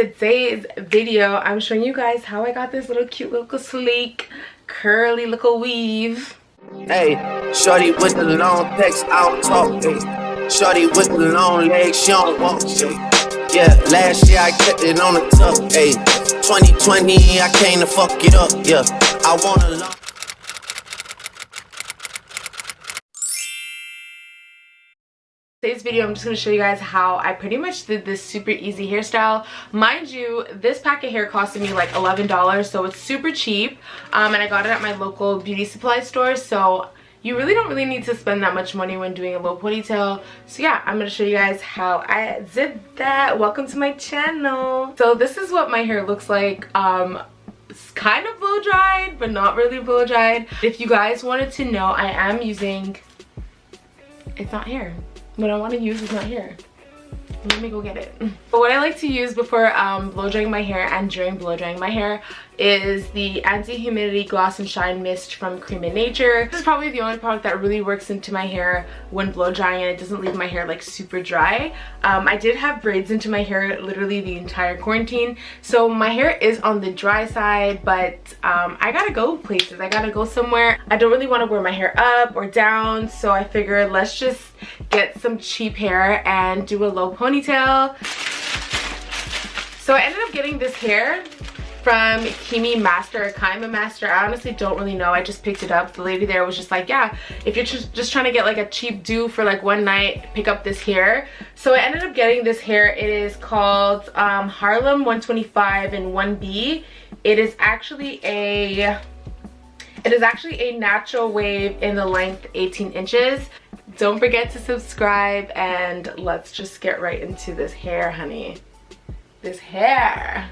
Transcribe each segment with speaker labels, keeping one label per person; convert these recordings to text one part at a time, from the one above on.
Speaker 1: today's video, I'm showing you guys how I got this little cute little sleek curly little weave.
Speaker 2: Hey, shorty with the long pecs, I don't talk, hey. Shorty with the long legs, she don't walk, hey. Yeah, last year I kept it on the tuck, hey. 2020, I came to fuck it up, yeah. I want a long.
Speaker 1: Today's video, I'm just going to show you guys how I pretty much did this super easy hairstyle. Mind you, this pack of hair costed me like $11, so it's super cheap. And I got it at my local beauty supply store, so you don't really need to spend that much money when doing a low ponytail. So yeah, I'm going to show you guys how I did that. Welcome to my channel. So this is what my hair looks like. It's kind of blow dried, but not really blow dried. If you guys wanted to know, I am using, it's not hair. What I want to use is not here. Let me go get it. But what I like to use before blow drying my hair and during blow drying my hair is the anti-humidity gloss and shine mist from Cream of Nature. This is probably the only product that really works into my hair when blow drying and it doesn't leave my hair like super dry. I did have braids into my hair literally the entire quarantine, so my hair is on the dry side, but I gotta go places. I gotta go somewhere. I don't really want to wear my hair up or down, so I figured let's just get some cheap hair and do a low ponytail. So I ended up getting this hair from Kimi Master or Kaima Master. I honestly don't really know. I just picked it up. The lady there was just like, yeah, if you're just trying to get like a cheap do for like one night, pick up this hair. So I ended up getting this hair. It is called Harlem 125 in 1B. It is actually a natural wave in the length 18 inches. Don't forget to subscribe and let's just get right into this hair, honey. This hair.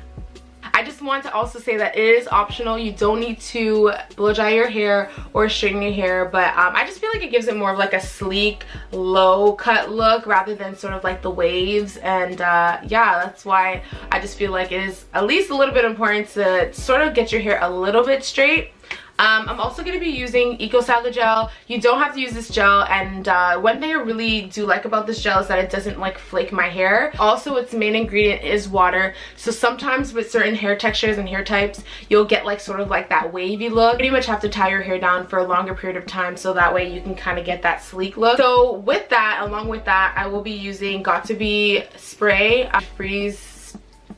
Speaker 1: I just want to also say that it is optional. You don't need to blow dry your hair or straighten your hair, but I just feel like it gives it more of like a sleek, low cut look rather than sort of like the waves. And yeah, that's why I just feel like it is at least a little bit important to sort of get your hair a little bit straight. I'm also going to be using Eco Styler gel. You don't have to use this gel, and one thing I really do like about this gel is that it doesn't like flake my hair. Also, its main ingredient is water, so sometimes with certain hair textures and hair types you'll get like sort of like that wavy look. You pretty much have to tie your hair down for a longer period of time so that way you can kind of get that sleek look. So with that, along with that, I will be using Got2b spray, freeze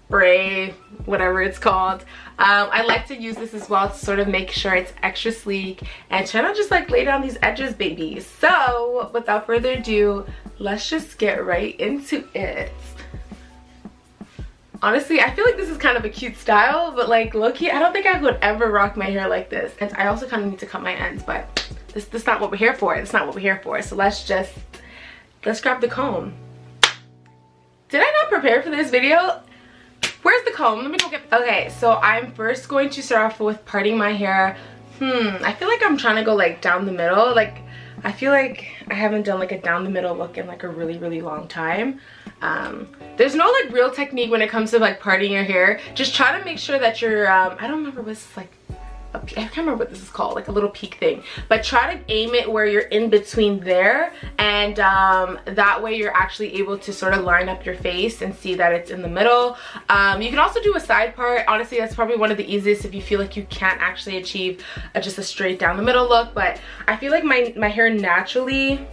Speaker 1: spray, whatever it's called. I like to use this as well to sort of make sure it's extra sleek and try not just like lay down these edges, baby. So without further ado, let's just get right into it. Honestly, I feel like this is kind of a cute style, but like low-key, I don't think I would ever rock my hair like this. And I also kind of need to cut my ends, but this is not what we're here for. It's not what we're here for. So let's grab the comb. Did I not prepare for this video? Where's the comb? Let me go get. Okay, so I'm first going to start off with parting my hair. I feel like I'm trying to go like down the middle. Like I feel like I haven't done like a down the middle look in like a really long time. There's no like real technique when it comes to like parting your hair. Just try to make sure that you're I don't remember what's like, I can't remember what this is called, like a little peak thing, but try to aim it where you're in between there, and that way you're actually able to sort of line up your face and see that it's in the middle. You can also do a side part. Honestly, that's probably one of the easiest if you feel like you can't actually achieve just a straight down the middle look, but I feel like my hair naturally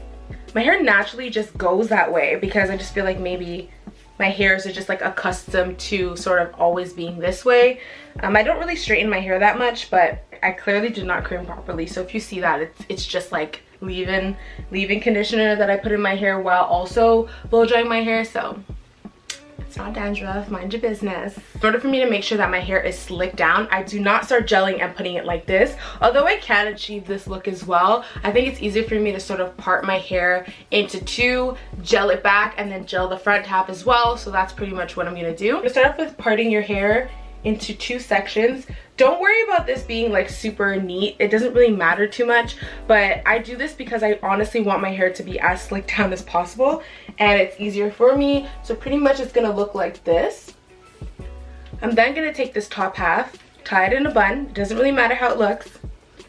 Speaker 1: just goes that way because I just feel like maybe my hairs are just like accustomed to sort of always being this way. I don't really straighten my hair that much, but I clearly did not cream properly. So if you see that, it's just like leave-in conditioner that I put in my hair while also blow drying my hair. So it's not dandruff, mind your business. In order for me to make sure that my hair is slicked down, I do not start gelling and putting it like this. Although I can achieve this look as well, I think it's easier for me to sort of part my hair into two, gel it back, and then gel the front half as well. So that's pretty much what I'm gonna do. I'm gonna start off with parting your hair into two sections. Don't worry about this being like super neat. It doesn't really matter too much, but I do this because I honestly want my hair to be as slicked down as possible, and it's easier for me. So pretty much it's gonna look like this. I'm then gonna take this top half, tie it in a bun. It doesn't really matter how it looks,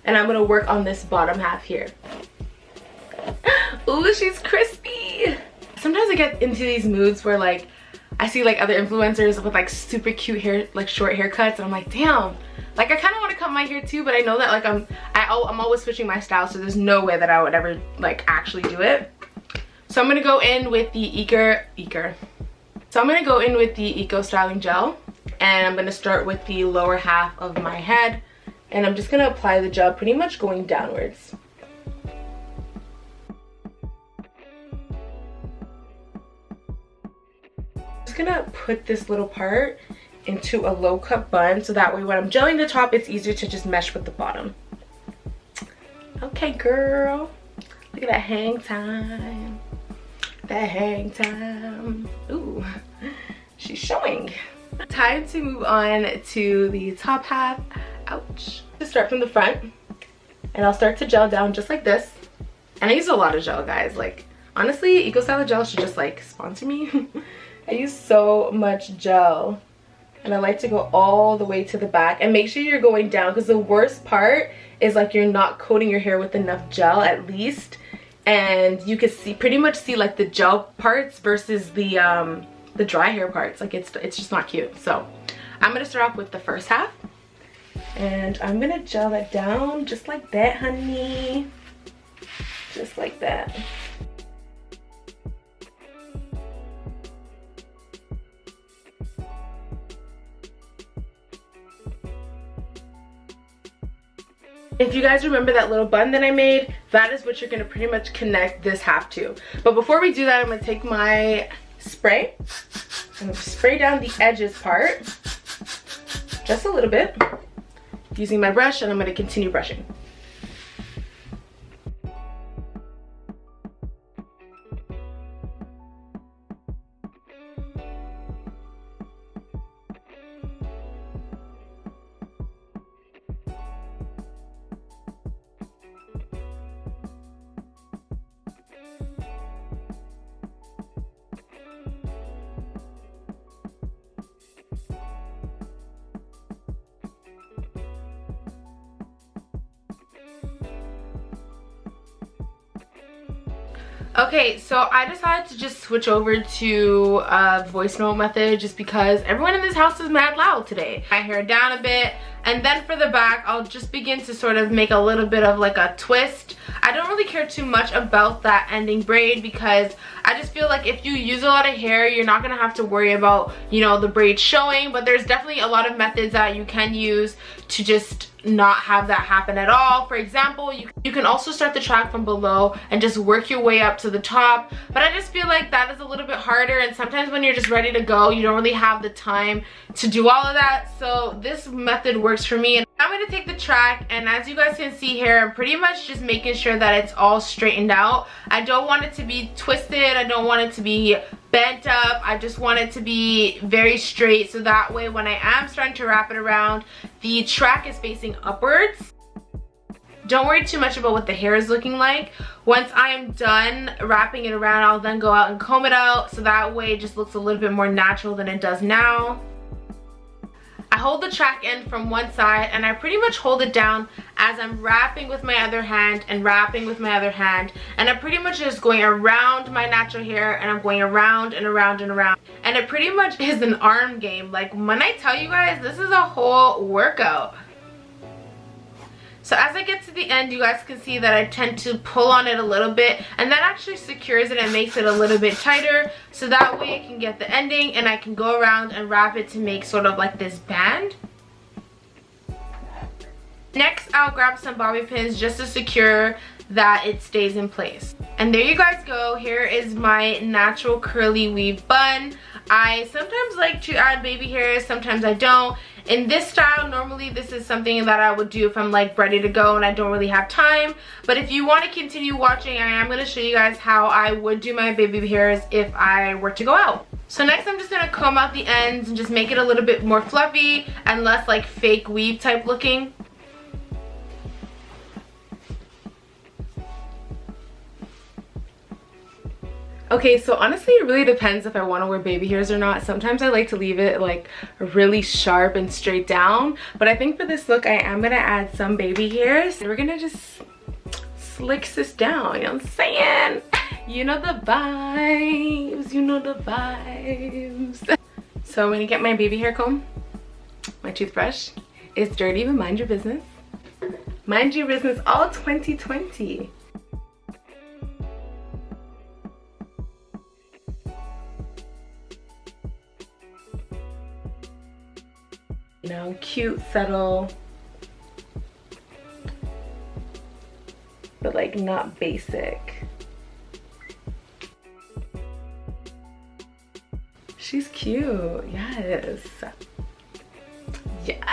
Speaker 1: and I'm gonna work on this bottom half here. Ooh, she's crispy. Sometimes I get into these moods where like I see like other influencers with like super cute hair, like short haircuts, and I'm like, damn, like I kind of want to cut my hair too, but I know that like I'm always switching my style, so there's no way that I would ever like actually do it. So I'm gonna go in with the So I'm gonna go in with the Eco Styling Gel, and I'm gonna start with the lower half of my head, and I'm just gonna apply the gel pretty much going downwards. Gonna put this little part into a low cut bun, so that way when I'm gelling the top, it's easier to just mesh with the bottom. Okay, girl, look at that hang time. That hang time. Ooh, she's showing. Time to move on to the top half. Ouch. To start from the front, and I'll start to gel down just like this. And I use a lot of gel, guys. Like honestly, Eco Styling Gel should just like sponsor me. I use so much gel, and I like to go all the way to the back, and make sure you're going down, because the worst part is like you're not coating your hair with enough gel at least, and you can see pretty much see like the gel parts versus the dry hair parts. Like it's just not cute. So I'm gonna start off with the first half, and I'm gonna gel that down just like that, honey, just like that. If you guys remember that little bun that I made, that is what you're gonna pretty much connect this half to. But before we do that, I'm gonna take my spray. I'm gonna spray down the edges part, just a little bit, using my brush, and I'm gonna continue brushing. Okay, so I decided to just switch over to voice note method, just because everyone in this house is mad loud today. My hair down a bit, and then for the back, I'll just begin to sort of make a little bit of like a twist. I don't really care too much about that ending braid, because I just feel like if you use a lot of hair, you're not gonna have to worry about, you know, the braid showing. But there's definitely a lot of methods that you can use to just not have that happen at all. For example, you can also start the track from below and just work your way up to the top, but I just feel like that is a little bit harder, and sometimes when you're just ready to go, you don't really have the time to do all of that. So this method works for me. And I'm going to take the track, and as you guys can see here, I'm pretty much just making sure that it's all straightened out. I don't want it to be twisted, I don't want it to be bent up, I just want it to be very straight, so that way when I am starting to wrap it around, the track is facing upwards. Don't worry too much about what the hair is looking like. Once I am done wrapping it around, I'll then go out and comb it out, so that way it just looks a little bit more natural than it does now. I hold the track end from one side, and I pretty much hold it down as I'm wrapping with my other hand and wrapping with my other hand, and I'm pretty much just going around my natural hair, and I'm going around and around and around, and it pretty much is an arm game. Like when I tell you guys, this is a whole workout. So as I get to the end, you guys can see that I tend to pull on it a little bit, and that actually secures it and makes it a little bit tighter, so that way I can get the ending and I can go around and wrap it to make sort of like this band. Next, I'll grab some bobby pins just to secure that it stays in place. And there you guys go. Here is my natural curly weave bun. I sometimes like to add baby hairs, sometimes I don't. In this style, normally this is something that I would do if I'm like ready to go and I don't really have time. But if you want to continue watching, I am going to show you guys how I would do my baby hairs if I were to go out. So next I'm just going to comb out the ends and just make it a little bit more fluffy and less like fake weave type looking. Okay, so honestly it really depends if I want to wear baby hairs or not. Sometimes I like to leave it like really sharp and straight down, but I think for this look I am gonna add some baby hairs, and we're gonna just slick this down, you know what I'm saying? You know the vibes, you know the vibes. So I'm gonna get my baby hair comb, my toothbrush. It's dirty, but mind your business. Mind your business all 2020. You know, cute, subtle, but like not basic. She's cute, yes. Yes.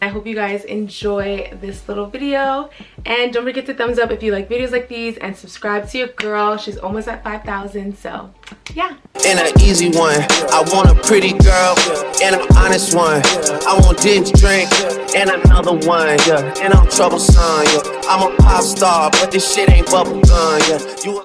Speaker 1: I hope you guys enjoy this little video, and don't forget to thumbs up if you like videos like these, and subscribe to your girl. She's almost at 5,000, so yeah.
Speaker 2: And an easy one, I want a pretty girl and an honest one. I want this drink and another one, yeah. And I'm troublesome, yeah. I'm a pop star, but this shit ain't bubblegum, yeah. You